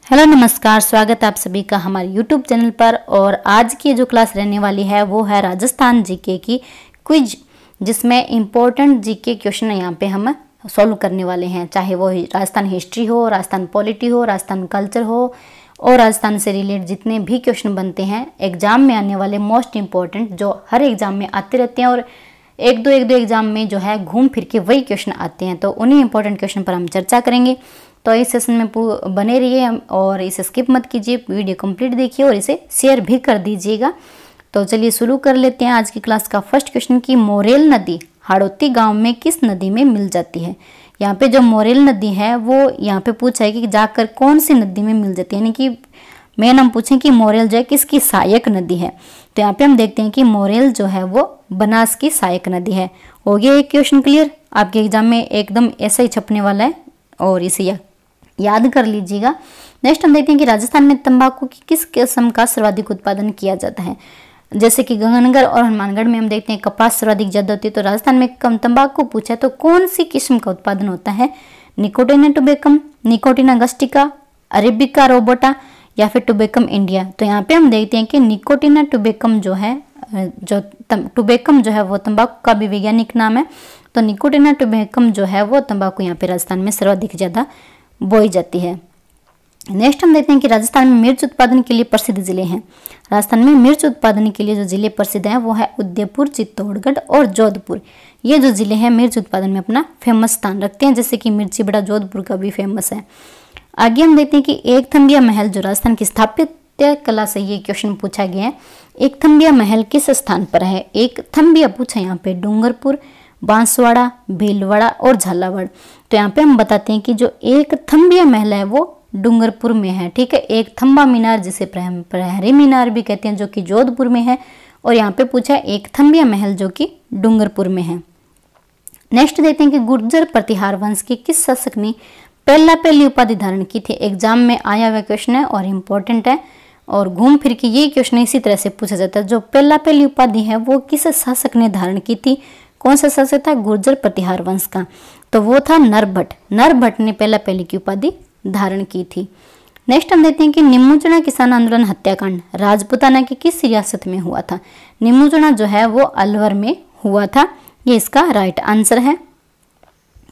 Hello नमस्कार, स्वागत है आप सभी का हमारे यूट्यूब चैनल पर। और आज की जो क्लास रहने वाली है वो है राजस्थान जीके की क्विज, जिसमें इम्पोर्टेंट जीके क्वेश्चन यहाँ पे हम सॉल्व करने वाले हैं। चाहे वो राजस्थान हिस्ट्री हो, राजस्थान पॉलिटी हो, राजस्थान कल्चर हो और राजस्थान से रिलेटेड जितने भी क्वेश्चन बनते हैं एग्जाम में आने वाले मोस्ट इम्पोर्टेंट, जो हर एग्जाम में आते रहते हैं और एक दो एग्जाम में जो है घूम फिर के वही क्वेश्चन आते हैं, तो उन्हीं इंपॉर्टेंट क्वेश्चन पर हम चर्चा करेंगे। तो इस सेशन में बने रहिए और इसे स्किप मत कीजिए, वीडियो कंप्लीट देखिए और इसे शेयर भी कर दीजिएगा। तो चलिए शुरू कर लेते हैं आज की क्लास का फर्स्ट क्वेश्चन की मोरेल नदी हाड़ौती गांव में किस नदी में मिल जाती है। यहाँ पे जो मोरेल नदी है वो यहाँ पे पूछा है कि जाकर कौन सी नदी में मिल जाती है, यानी कि मेन हम पूछें कि मोरेल जो है किसकी सहायक नदी है। तो यहाँ पे हम देखते हैं कि मोरेल जो है वो बनास की सहायक नदी है। हो गया एक क्वेश्चन क्लियर, आपके एग्जाम में एकदम ऐसा ही छपने वाला है और इसे याद कर लीजिएगा। नेक्स्ट हम देखते हैं कि राजस्थान में तंबाकू की किस किस्म का सर्वाधिक उत्पादन किया जाता है। जैसे कि गंगानगर और हनुमानगढ़ में हम देखते हैं कपास सर्वाधिक ज्यादा होती है, तो राजस्थान में कम तंबाकू पूछा है तो कौन सी किस्म का उत्पादन होता है। निकोटिना टुबेकम, निकोटिना गस्टिका, अरेबिका रोबोटा या फिर टुबेकम इंडिया। तो यहाँ पे हम देखते हैं कि निकोटिना टुबेकम जो है, टुबेकम जो है वो तंबाकू का भी वैज्ञानिक नाम है। तो निकोटिना टुबेकम जो है वो तंबाकू यहाँ पे राजस्थान में सर्वाधिक ज्यादा बोई जाती है। नेक्स्ट हम देखते हैं कि राजस्थान में मिर्च उत्पादन के लिए प्रसिद्ध जिले हैं। राजस्थान में मिर्च उत्पादन के लिए जो जिले प्रसिद्ध हैं वो है उदयपुर, चित्तौड़गढ़ और जोधपुर। ये जो जिले हैं मिर्च उत्पादन में अपना फेमस स्थान रखते हैं, जैसे कि मिर्ची बड़ा जोधपुर का भी फेमस है। आगे हम देखते हैं कि एक थम्बिया महल जो राजस्थान की स्थापत्य कला से ये क्वेश्चन पूछा गया है। एक थम्बिया महल किस स्थान पर है। एक थम्बिया पूछा यहाँ पे डूंगरपुर, बांसवाड़ा, भीलवाड़ा और झालावाड़। तो यहाँ पे हम बताते हैं कि जो एक थम्बिया महल है वो डूंगरपुर में है। ठीक है, एक थम्बा मीनार जिसे प्रहरी मीनार भी कहते हैं जो कि जोधपुर में है, और यहाँ पे पूछा है एक थम्बिया महल जो कि डूंगरपुर में है। नेक्स्ट देखते हैं कि गुर्जर प्रतिहार वंश के किस शासक ने पहली उपाधि धारण की थी। एग्जाम में आया हुआ क्वेश्चन है और इम्पोर्टेंट है, और घूम फिर के ये क्वेश्चन इसी तरह से पूछा जाता है। जो पहली उपाधि है वो किस शासक ने धारण की थी, कौन सा शासक था, गुर्जर प्रतिहार वंश का, तो वो था नरभट्ट। नरभट्ट ने पहली की उपाधि धारण की थी। नेक्स्ट हम देखते हैं कि निमुचुना किसान आंदोलन हत्याकांड राजपूताना की किस रियासत में हुआ था। निमुचुना जो है वो अलवर में हुआ था, ये इसका राइट आंसर है।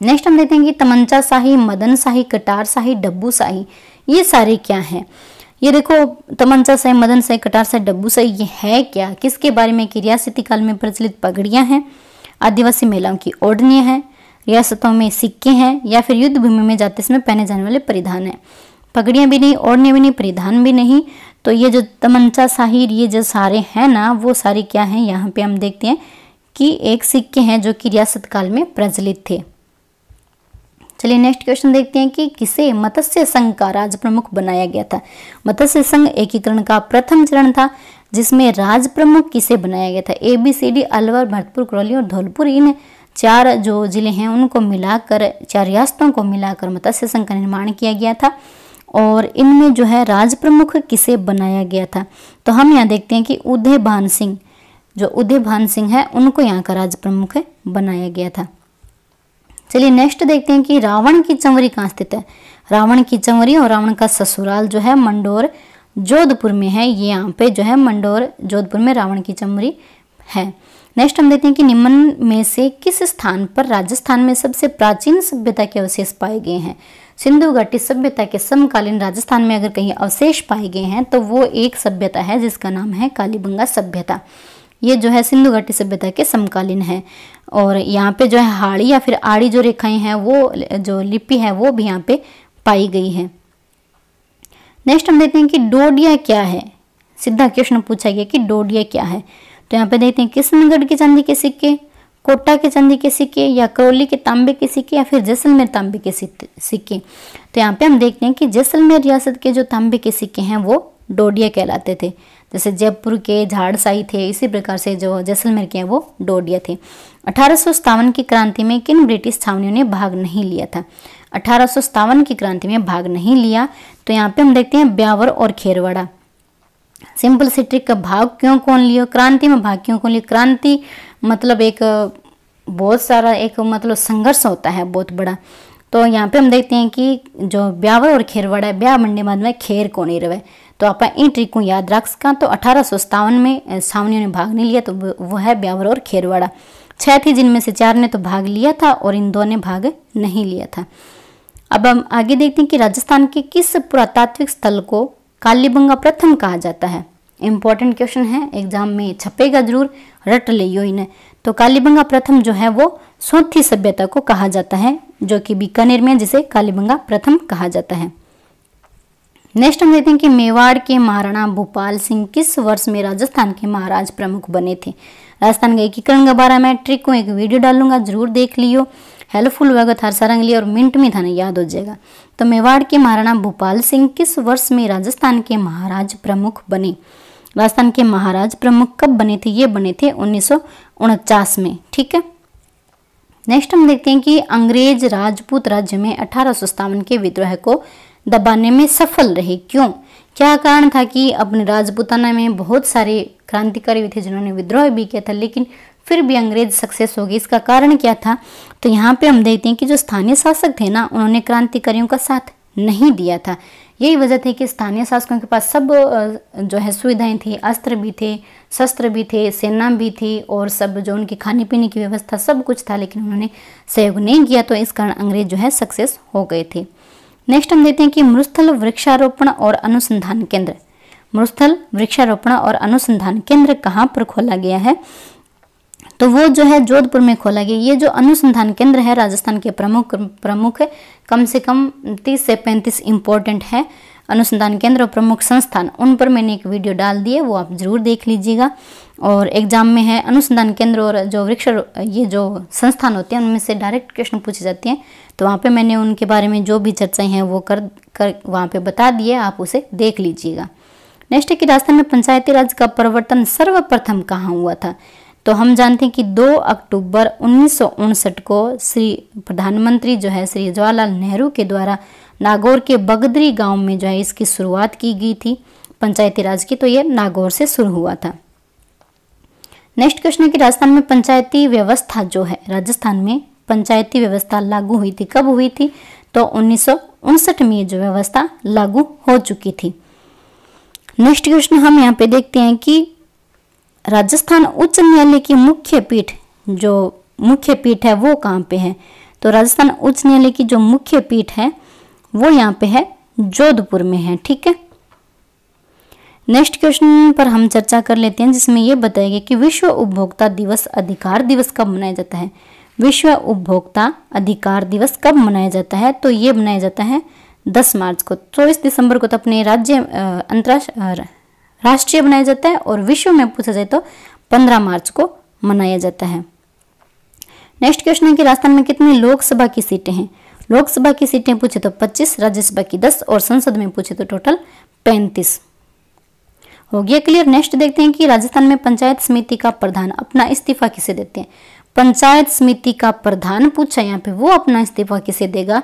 नेक्स्ट हम देखते हैं कि तमंचा शाही, मदन शाही, कटार शाही, डब्बू शाही, ये सारे क्या हैं। ये देखो तमंचा शाही, मदन शाही, कटार शाही, डब्बू शाही, ये है क्या, किसके बारे में कि रियासती काल में प्रचलित पगड़ियां हैं, आदिवासी महिलाओं की ओढ़नियां हैं, रियासतों में सिक्के हैं, या फिर युद्ध भूमि में जाते समय पहने जाने वाले परिधान हैं। पगड़ियां भी नहीं, ओढ़ने भी नहीं, परिधान भी नहीं। तो ये जो तमंचा शाही ये जो सारे हैं ना, वो सारे क्या हैं, यहाँ पे हम देखते हैं कि एक सिक्के हैं जो कि रियासत काल में प्रचलित थे। चलिए नेक्स्ट क्वेश्चन देखते हैं कि किसे मत्स्य संघ का राज प्रमुख बनाया गया था। मत्स्य संघ एकीकरण का प्रथम चरण था जिसमें राज प्रमुख किसे बनाया गया था। ABCD अलवर, भरतपुर, करौली और धौलपुर, इन 4 जो जिले हैं उनको मिलाकर, 4 रियासतों को मिलाकर मत्स्य संघ का निर्माण किया गया था, और इनमें जो है राज प्रमुख किसे बनाया गया था। तो हम यहाँ देखते हैं कि उदय भान सिंह, जो उदय भान सिंह है उनको यहाँ का राज प्रमुख बनाया गया था। चलिए नेक्स्ट देखते हैं कि रावण की चंवरी कहाँ स्थित है। रावण की चंवरी और रावण का ससुराल जो है मंडोर जोधपुर में है। ये यहाँ पे जो है मंडोर जोधपुर में रावण की चंवरी है। नेक्स्ट हम देखते हैं कि निम्न में से किस स्थान पर राजस्थान में सबसे प्राचीन सभ्यता के अवशेष पाए गए हैं। सिंधु घाटी सभ्यता के समकालीन राजस्थान में अगर कहीं अवशेष पाए गए हैं तो वो एक सभ्यता है जिसका नाम है कालीबंगा सभ्यता। ये जो है सिंधु घाटी सभ्यता के समकालीन है, और यहाँ पे जो है हाड़ी या फिर आड़ी जो रेखाएं हैं वो जो लिपि है वो भी यहाँ पे पाई गई है। नेक्स्ट हम देखते हैं कि डोडिया क्या है। सीधा क्वेश्चन पूछा गया कि डोडिया क्या है। तो यहाँ पे देखते हैं किशनगढ़ के चांदी के सिक्के, कोटा के चांदी के सिक्के, या करौली के तांबे के सिक्के, या फिर जैसलमेर तांबे के सिक्के। तो यहाँ पे हम देखते हैं कि जैसलमेर रियासत के जो तांबे के सिक्के हैं वो डोडिया कहलाते थे। जैसे जयपुर के झाड़साई थे, इसी प्रकार से जो जैसलमेर के हैं वो डोडिया थे। 1857 की क्रांति में किन ब्रिटिश छावनियों ने भाग नहीं लिया था। 1857 की क्रांति में भाग नहीं लिया, तो यहाँ पे हम देखते हैं ब्यावर और खेरवाड़ा। सिंपल सी ट्रिक का भाग क्यों कौन लिया, क्रांति में भाग क्यों कौन लिया। क्रांति मतलब एक बहुत सारा एक मतलब संघर्ष होता है बहुत बड़ा, तो यहाँ पे हम देखते हैं कि जो ब्यावर और खेरवाड़ा है, ब्याह मंडे बाद में खेर को नहीं रहे, तो आप इन ट्रिक को याद रख सका। तो 1857 में सावनियों ने भाग नहीं लिया, तो वो है ब्यावर और खेरवाड़ा। 6 थी जिनमें से 4 ने तो भाग लिया था और इन 2 ने भाग नहीं लिया था। अब हम आगे देखते हैं कि राजस्थान के किस पुरातात्विक स्थल को कालीबंगा प्रथम कहा जाता है। इंपॉर्टेंट क्वेश्चन है, एग्जाम में छपेगा जरूर, रट लियो इन्हें। तो कालीबंगा प्रथम जो है वो सोथी सभ्यता को कहा जाता है, जो कि बीकानेर में जिसे कालीबंगा प्रथम कहा जाता है। नेक्स्ट हम देखते हैं कि मेवाड़ के महाराणा भूपाल सिंह किस वर्ष में राजस्थान के महाराज प्रमुख बने थे। राजस्थान के एकीकरण के बारे में ट्रिक को एक वीडियो डालूंगा, जरूर देख लियो, हेल्पफुल होगा थार सारंग लिए और मिनट में थाने याद हो जाएगा। तो मेवाड़ के महाराणा भूपाल सिंह किस वर्ष में राजस्थान के महाराज प्रमुख बने। राजस्थान के महाराज प्रमुख कब बने थे, ये बने थे 1949 में। ठीक है, नेक्स्ट हम देखते हैं कि अंग्रेज राजपूत राज्य में 1857 के विद्रोह को दबाने में सफल रहे, क्यों, क्या कारण था कि अपने राजपूताना में बहुत सारे क्रांतिकारी थे जिन्होंने विद्रोह भी किया था, लेकिन फिर भी अंग्रेज सक्सेस हो गए। इसका कारण क्या था, तो यहाँ पे हम देखते हैं कि जो स्थानीय शासक थे ना, उन्होंने क्रांतिकारियों का साथ नहीं दिया था। यही वजह थी कि स्थानीय शासकों के पास सब जो है सुविधाएं थी, अस्त्र भी थे, शस्त्र भी थे, सेना भी थी और सब जो उनकी खाने पीने की व्यवस्था सब कुछ था, लेकिन उन्होंने सहयोग नहीं किया, तो इस कारण अंग्रेज जो है सक्सेस हो गए थे। नेक्स्ट हम देखते हैं कि मरुस्थल वृक्षारोपण और अनुसंधान केंद्र, मरुस्थल वृक्षारोपण और अनुसंधान केंद्र कहाँ पर खोला गया है, तो वो जो है जोधपुर में खोला गया। ये जो अनुसंधान केंद्र है राजस्थान के प्रमुख है, कम से कम 30 से 35 इम्पोर्टेंट है अनुसंधान केंद्र और प्रमुख संस्थान, उन पर मैंने एक वीडियो डाल दी है, वो आप जरूर देख लीजिएगा। और एग्जाम में है अनुसंधान केंद्र और जो वृक्ष ये जो संस्थान होते हैं उनमें से डायरेक्ट क्वेश्चन पूछे जाते हैं, तो वहाँ पे मैंने उनके बारे में जो भी चर्चाएं हैं वो कर वहाँ पे बता दिए, आप उसे देख लीजिएगा। नेक्स्ट है कि राजस्थान में पंचायती राज का प्रवर्तन सर्वप्रथम कहाँ हुआ था। तो हम जानते हैं कि 2 अक्टूबर 1959 को श्री प्रधानमंत्री जो है श्री जवाहरलाल नेहरू के द्वारा नागौर के बगदरी गांव में जो है इसकी शुरुआत की गई थी पंचायती राज की, तो ये नागौर से शुरू हुआ था। नेक्स्ट क्वेश्चन है कि राजस्थान में पंचायती व्यवस्था जो है, राजस्थान में पंचायती व्यवस्था लागू हुई थी, कब हुई थी, तो 1959 में जो व्यवस्था लागू हो चुकी थी। नेक्स्ट क्वेश्चन हम यहाँ पे देखते हैं कि राजस्थान उच्च न्यायालय की मुख्य पीठ, जो मुख्य पीठ है वो कहाँ पे है, तो राजस्थान उच्च न्यायालय की जो मुख्य पीठ है वो यहाँ पे है जोधपुर में है। ठीक है, नेक्स्ट क्वेश्चन पर हम चर्चा कर लेते हैं, जिसमें ये बताया गया कि विश्व उपभोक्ता दिवस अधिकार दिवस कब मनाया जाता है। विश्व उपभोक्ता अधिकार दिवस कब मनाया जाता है, तो ये मनाया जाता है 10 मार्च को। 24 दिसंबर को तो अपने राज्य राष्ट्रीय बनाया जाता है और विश्व में पूछा जाए तो 15 मार्च को मनाया जाता है। नेक्स्ट क्वेश्चन है कि राजस्थान में कितनी लोकसभा की सीटें हैं। लोकसभा की सीटें पूछे तो 25, राज्यसभा की 10 और संसद में पूछे तो टोटल 35। हो गया क्लियर। नेक्स्ट देखते हैं कि राजस्थान में पंचायत समिति का प्रधान अपना इस्तीफा किसे देते हैं। पंचायत समिति का प्रधान पूछा यहाँ पे, वो अपना इस्तीफा किसे देगा,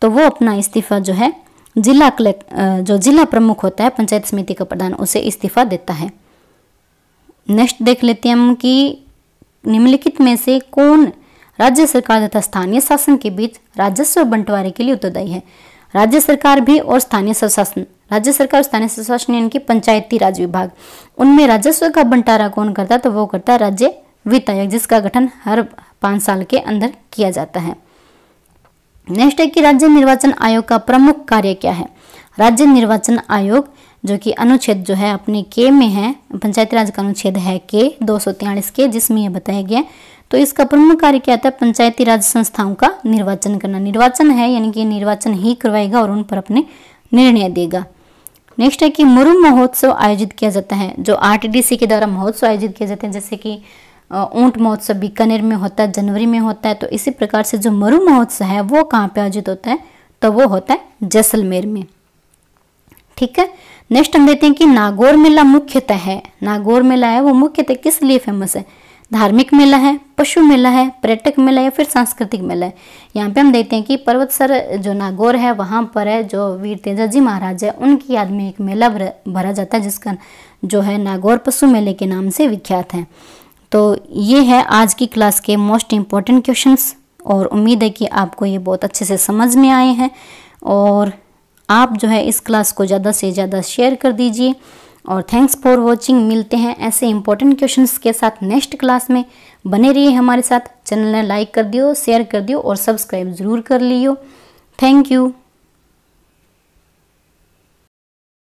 तो वो अपना इस्तीफा जो है जिला जो जिला प्रमुख होता है पंचायत समिति का प्रधान, उसे इस्तीफा देता है। नेक्स्ट देख लेते हैं हम कि निम्नलिखित में से कौन राज्य सरकार तथा स्थानीय शासन के बीच राजस्व बंटवारे के लिए उत्तरदायी है। राज्य सरकार भी और स्थानीय स्वशासन, राज्य सरकार और स्थानीय स्वशासन यानी कि पंचायती राज विभाग, उनमें राजस्व का बंटारा कौन करता है, तो वो करता है राज्य वित्त आयोग, जिसका गठन हर 5 साल के अंदर किया जाता है। नेक्स्ट है कि राज्य निर्वाचन आयोग का प्रमुख कार्य क्या है। राज्य निर्वाचन आयोग जो कि अनुच्छेद जो है अपने के में है, पंचायती राज का अनुच्छेद है के 243 के, जिसमें यह बताया गया, तो इसका प्रमुख कार्य क्या था, पंचायती राज संस्थाओं का निर्वाचन करना। निर्वाचन है यानी कि निर्वाचन ही करवाएगा और उन पर अपने निर्णय देगा। नेक्स्ट है कि मुरु महोत्सव आयोजित किया जाता है, जो आरटीडीसी के द्वारा महोत्सव आयोजित किए जाते हैं, जैसे कि ऊंट महोत्सव बीकानेर में होता है, जनवरी में होता है, तो इसी प्रकार से जो मरु महोत्सव है वो कहाँ पे आयोजित होता है, तो वो होता है जैसलमेर में। ठीक है, नेक्स्ट हम देखते हैं कि नागौर मेला मुख्यतः है, नागौर मेला है वो मुख्यतः किस लिए फेमस है। धार्मिक मेला है, पशु मेला है, पर्यटक मेला या फिर सांस्कृतिक मेला है। यहाँ पे हम देखते हैं कि पर्वतसर जो नागौर है वहाँ पर है जो वीर तेजाजी महाराज है उनकी याद में एक मेला भरा जाता है, जिसका जो है नागौर पशु मेले के नाम से विख्यात है। तो ये है आज की क्लास के मोस्ट इम्पॉर्टेंट क्वेश्चंस। और उम्मीद है कि आपको ये बहुत अच्छे से समझ में आए हैं। और आप जो है इस क्लास को ज़्यादा से ज़्यादा शेयर कर दीजिए। और थैंक्स फॉर वॉचिंग। मिलते हैं ऐसे इंपॉर्टेंट क्वेश्चंस के साथ नेक्स्ट क्लास में। बने रहिए हमारे साथ। चैनल ने लाइक कर दियो, शेयर कर दियो और सब्सक्राइब ज़रूर कर लियो। Thank you.